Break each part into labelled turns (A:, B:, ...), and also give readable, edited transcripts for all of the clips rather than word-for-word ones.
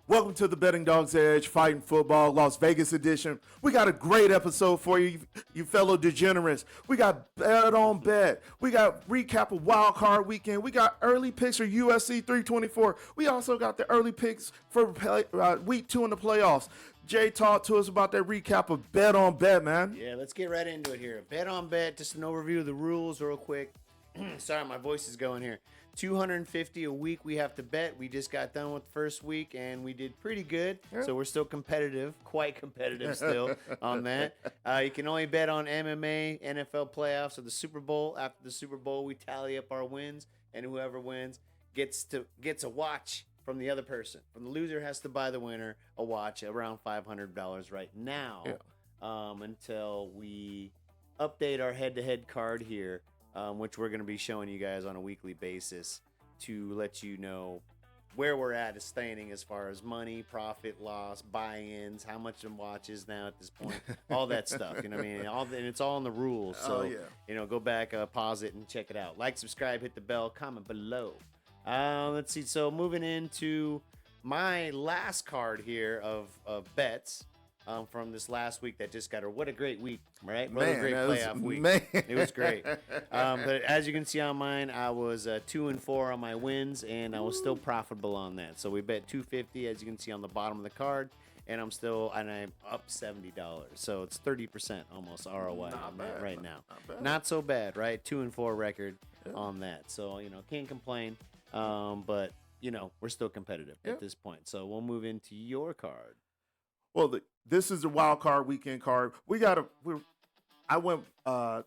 A: Welcome to the Betting Dogs Edge Fighting Football Las Vegas edition. We got a great episode for you, you fellow degenerates. We got Bet on Bet. We got recap of Wild Card Weekend. We got early picks for UFC 324. We also got the early picks for week 2 in the playoffs. Jay talked to us about that recap of Bet on Bet, man.
B: Yeah, let's get right into it here. Bet on Bet, just an overview of the rules real quick. Sorry, my voice is going here. $250 a week we have to bet. We just got done with the first week and we did pretty good. Yeah. So we're still competitive, quite competitive still on that. You can only bet on MMA, NFL playoffs, or the Super Bowl. After the Super Bowl, we tally up our wins, and whoever wins gets a watch from the other person. From the loser has to buy the winner a watch around $500 right now, until we update our head-to-head card here. Which we're going to be showing you guys on a weekly basis to let you know where we're at as standing as far as money, profit, loss, buy-ins, how much the watch is now at this point, all that stuff. You know what I mean? And it's all in the rules. So, go back, pause it, and check it out. Like, subscribe, hit the bell, comment below. Let's see. So moving into my last card here of bets. From this last week that just got her. What a great week, right? What a great playoff week. Man. It was great. But as you can see on mine, I was 2-4 on my wins, and I was still profitable on that. So we bet $250, as you can see on the bottom of the card, and I'm up $70. So it's 30% almost ROI on that right now. Not so bad, right? 2-4 record on that. So can't complain. But we're still competitive at this point. So we'll move into your card.
A: Well, this is the Wild Card Weekend card. We had the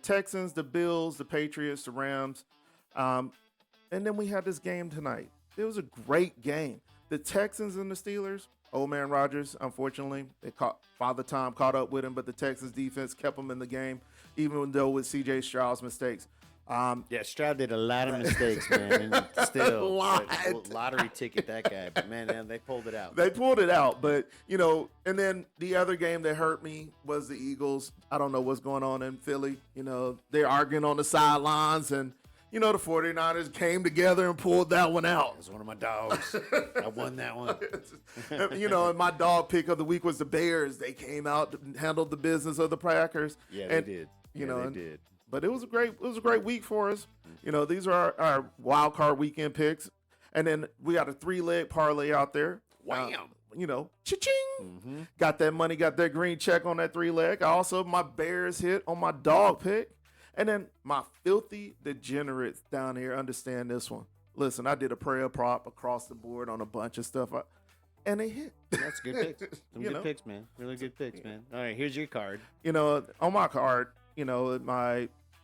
A: Texans, the Bills, the Patriots, the Rams, and then we had this game tonight. It was a great game. The Texans and the Steelers. Old man Rodgers, unfortunately, Father Time caught up with him, but the Texans defense kept him in the game, even though with C.J. Stroud's mistakes.
B: Stroud did a lot of mistakes, man. And still, lottery ticket, that guy. But, man, they pulled it out.
A: But, and then the other game that hurt me was the Eagles. I don't know what's going on in Philly. They're arguing on the sidelines, and, the 49ers came together and pulled that one out.
B: It was one of my dogs. I won that one.
A: And my dog pick of the week was the Bears. They came out and handled the business of the Packers.
B: Yeah, they did. They did.
A: But it was a great week for us. These are our Wild Card Weekend picks. And then we got a 3-leg parlay out there.
B: Wham!
A: Cha-ching!
B: Mm-hmm.
A: Got that money, got that green check on that 3-leg. Also, my Bears hit on my dog pick. And then my filthy degenerates down here understand this one. Listen, I did a prayer prop across the board on a bunch of stuff. And they hit.
B: That's good picks. Some good picks, man. Really good picks, man. All right, here's your card.
A: On my card,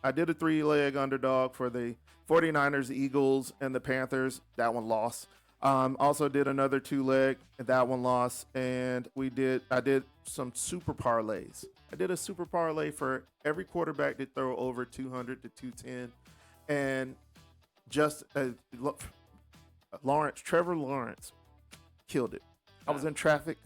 A: I did a 3-leg underdog for the 49ers, Eagles, and the Panthers. That one lost. Also did another 2-leg, and that one lost. And I did some super parlays. I did a super parlay for every quarterback that throw over 200 to 210. And just Trevor Lawrence killed it. I was in traffic,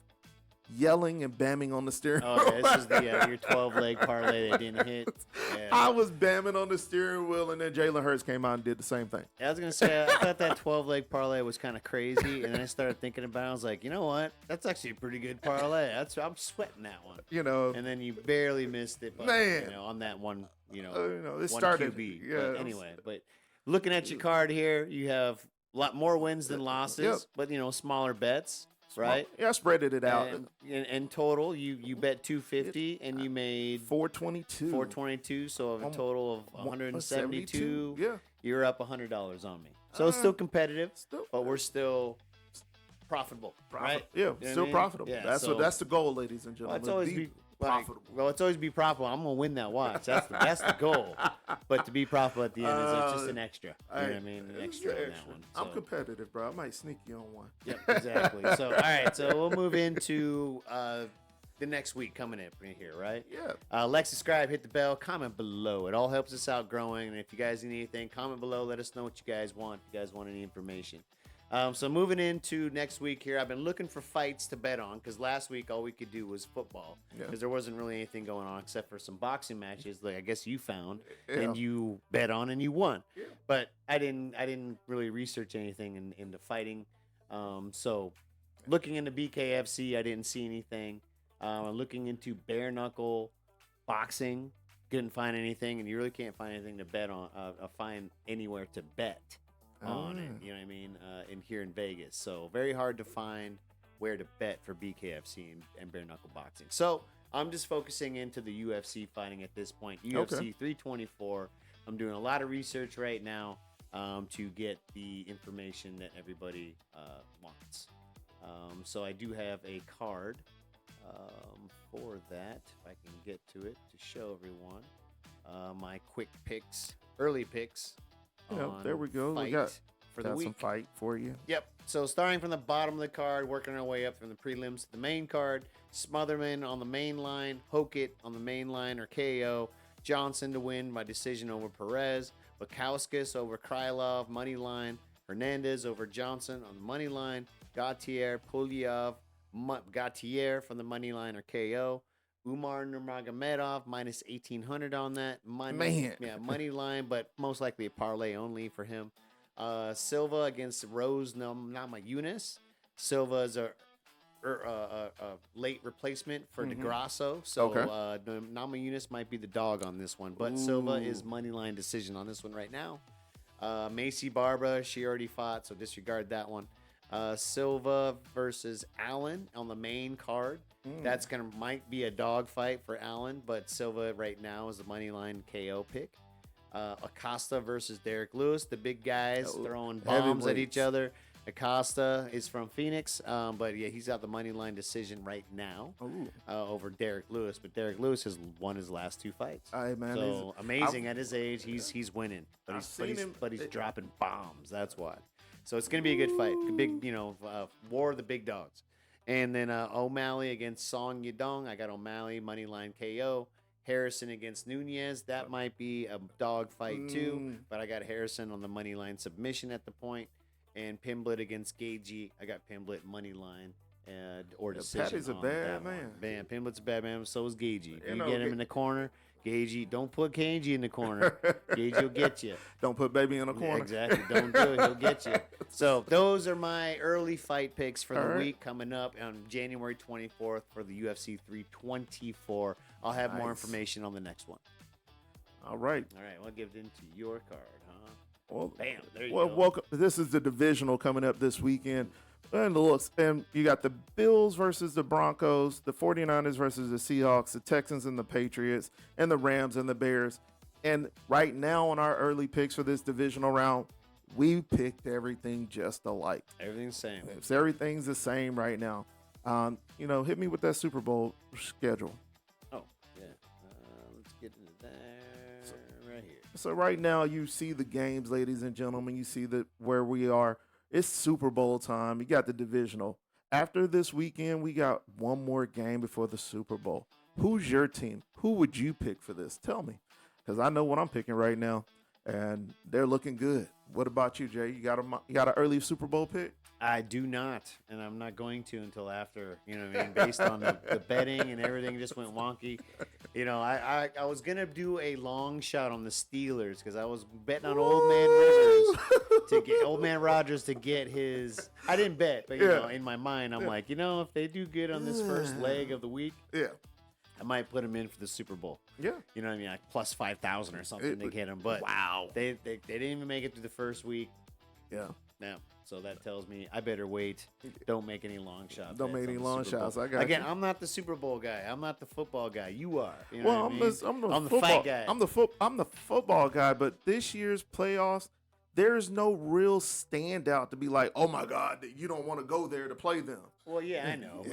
A: yelling and bamming on the steering wheel.
B: Oh, this is your 12-leg parlay that didn't hit. Yeah.
A: I was bamming on the steering wheel, and then Jalen Hurts came out and did the same thing.
B: I was going to say, I thought that 12-leg parlay was kind of crazy, and then I started thinking about it. I was like, you know what? That's actually a pretty good parlay. I'm sweating that one. And then you barely missed it, but, on that one,
A: it
B: one
A: started,
B: QB. Yeah, but anyway, but looking at your card here, you have a lot more wins than losses, but, smaller bets. Right?
A: Yeah, I spreaded it out.
B: And total, you bet $250 and you made $422, so a total of $172.
A: Yeah.
B: You're up $100 on me. So it's still competitive, but we're still profitable, right?
A: Yeah, still profitable. Yeah, that's the goal, ladies and gentlemen.
B: It's always be
A: profitable.
B: It's always be profitable. I'm gonna win that watch. That's the goal. But to be profitable at the end is just an extra. You know what I mean? An extra on that one. So.
A: I'm competitive, bro. I might sneak you on one.
B: Yep, exactly. So all right, so we'll move into the next week coming up here, right?
A: Yeah.
B: Like, subscribe, hit the bell, comment below. It all helps us out growing. And if you guys need anything, comment below. Let us know what you guys want. If you guys want any information. So moving into next week here, I've been looking for fights to bet on because last week all we could do was football because there wasn't really anything going on except for some boxing matches like I guess you found and you bet on and you won. Yeah. But I didn't really research anything into fighting So looking into BKFC, I didn't see anything. Looking into bare knuckle boxing, couldn't find anything, and you really can't find anything to bet on. Find anywhere to bet on it. You know what I mean? In here in Vegas, so very hard to find where to bet for BKFC and bare knuckle boxing. So I'm just focusing into the UFC fighting at this point. UFC 324. I'm doing a lot of research right now to get the information that everybody wants. So I do have a card for that, if I can get to it to show everyone my quick picks, early picks.
A: There we go. We got
B: for the week.
A: Some fight for you.
B: Yep. So starting from the bottom of the card, working our way up from the prelims to the main card. Smotherman on the main line, Hokit on the main line or KO. Johnson to win by decision over Perez. Bukowskis over Krylov, money line. Hernandez over Johnson on the money line. Gautier, Polyev, Gautier from the money line or KO. Umar Nurmagomedov minus 1,800 on that. Money line, but most likely a parlay only for him. Silva against Rose Namajunas. Silva is a late replacement for DeGrasso. So Namajunas might be the dog on this one. But Silva is money line decision on this one right now. Macy Barbara, she already fought, so disregard that one. Silva versus Allen on the main card. That's might be a dog fight for Allen, but Silva right now is the money line KO pick. Acosta versus Derek Lewis, the big guys throwing bombs at each other. Acosta is from Phoenix, but yeah, he's got the money line decision right now over Derek Lewis. But Derek Lewis has won his last two fights. So amazing at his age, he's winning, but he's dropping bombs. That's why. So it's gonna be a good fight, big war of the big dogs. And then O'Malley against Song Yadong. I got O'Malley money line KO. Harrison against Nunez. That might be a dog fight too, but I got Harrison on the money line submission at the point. And Pimblett against Gagey. I got Pimblett money line or decision.
A: Patty's a bad man.
B: Man, Pimblett's a bad man. So is Gagey. If you get him in the corner, Gagey, don't put Gagey in the corner. Gagey will get you.
A: Don't put baby in the corner.
B: Yeah, exactly. Don't do it. He'll get you. So those are my early fight picks for the week coming up on January 24th for the UFC 324. I'll have more information on the next one.
A: All right.
B: We'll give it into your card, huh?
A: Well,
B: bam. There you go.
A: Welcome. This is the divisional coming up this weekend. And you got the Bills versus the Broncos, the 49ers versus the Seahawks, the Texans and the Patriots, and the Rams and the Bears. And right now on our early picks for this divisional round, we picked everything just alike.
B: Everything's the same.
A: Everything's the same right now. Hit me with that Super Bowl schedule.
B: Oh, yeah. Let's get into that right here.
A: So right now you see the games, ladies and gentlemen. You see where we are. It's Super Bowl time. You got the divisional. After this weekend, we got one more game before the Super Bowl. Who's your team? Who would you pick for this? Tell me, because I know what I'm picking right now, and they're looking good. What about you, Jay? You got an early Super Bowl pick?
B: I do not, and I'm not going to until after. Based on the betting and everything just went wonky. I was gonna do a long shot on the Steelers because I was betting on Old Man Rodgers to get his. I didn't bet, but in my mind, I'm like, if they do good on this first leg of the week, I might put him in for the Super Bowl.
A: Yeah,
B: you know what I mean, like plus 5,000 or something to get him. But wow, they didn't even make it through the first week.
A: Yeah.
B: So that tells me I better wait. Don't make any long shots.
A: Don't make any long shots.
B: Again, I'm not the Super Bowl guy. I'm not the football guy. You are.
A: I'm the fight guy. I'm the football guy. But this year's playoffs, there's no real standout to be like, oh my God, you don't want to go there to play them.
B: Well, yeah, I know,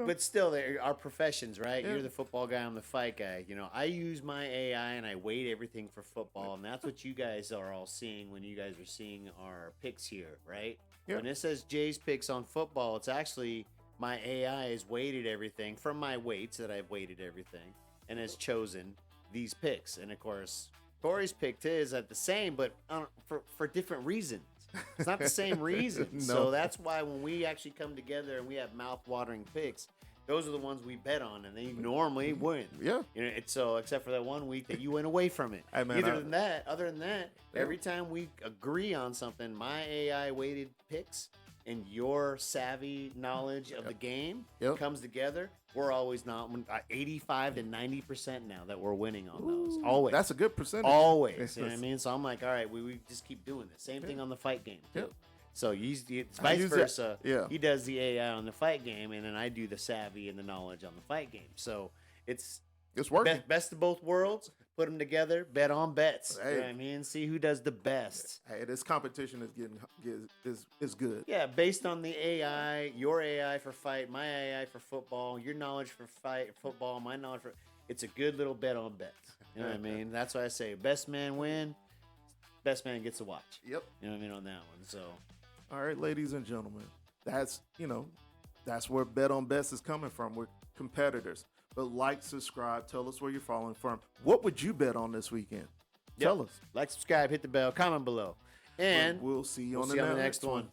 B: but still, there are professions, right? Yeah. You're the football guy. I'm the fight guy. I use my AI and I weight everything for football, and that's what you guys are all seeing when you guys are seeing our picks here, right? Yeah. When it says Jay's picks on football, it's actually my AI has weighted everything from my weights that I've weighted everything and has chosen these picks. And of course, Corey's picked his at the same, but for different reasons. It's not the same reason. No. So that's why when we actually come together and we have mouth-watering picks, those are the ones we bet on, and they normally win.
A: Yeah.
B: It's so except for that one week that you went away from it. Other than that, every time we agree on something, my AI weighted picks and your savvy knowledge of the game comes together, we're always not 85 to 90% now that we're winning on those. Always.
A: That's a good percentage.
B: Always. You know what I mean? So I'm like, all right, we just keep doing this. Same thing on the fight game, too.
A: Yep.
B: So it's vice versa.
A: Yeah.
B: He does the AI on the fight game, and then I do the savvy and the knowledge on the fight game. So it's
A: working.
B: Best of both worlds. Put them together. Bet on bets.
A: Hey.
B: You know what I mean? See who does the best.
A: Hey, this competition is good.
B: Yeah, based on the AI, your AI for fight, my AI for football, your knowledge for football, my knowledge for. It's a good little bet on bets. You know what I mean? That's why I say best man win. Best man gets a watch.
A: Yep.
B: You know what I mean on that one. So.
A: All right, ladies and gentlemen, that's where Bet on Bets is coming from. We're competitors. But like, subscribe, tell us where you're following from. What would you bet on this weekend? Tell us.
B: Like, subscribe, hit the bell, comment below. And
A: we'll see you
B: on the next one.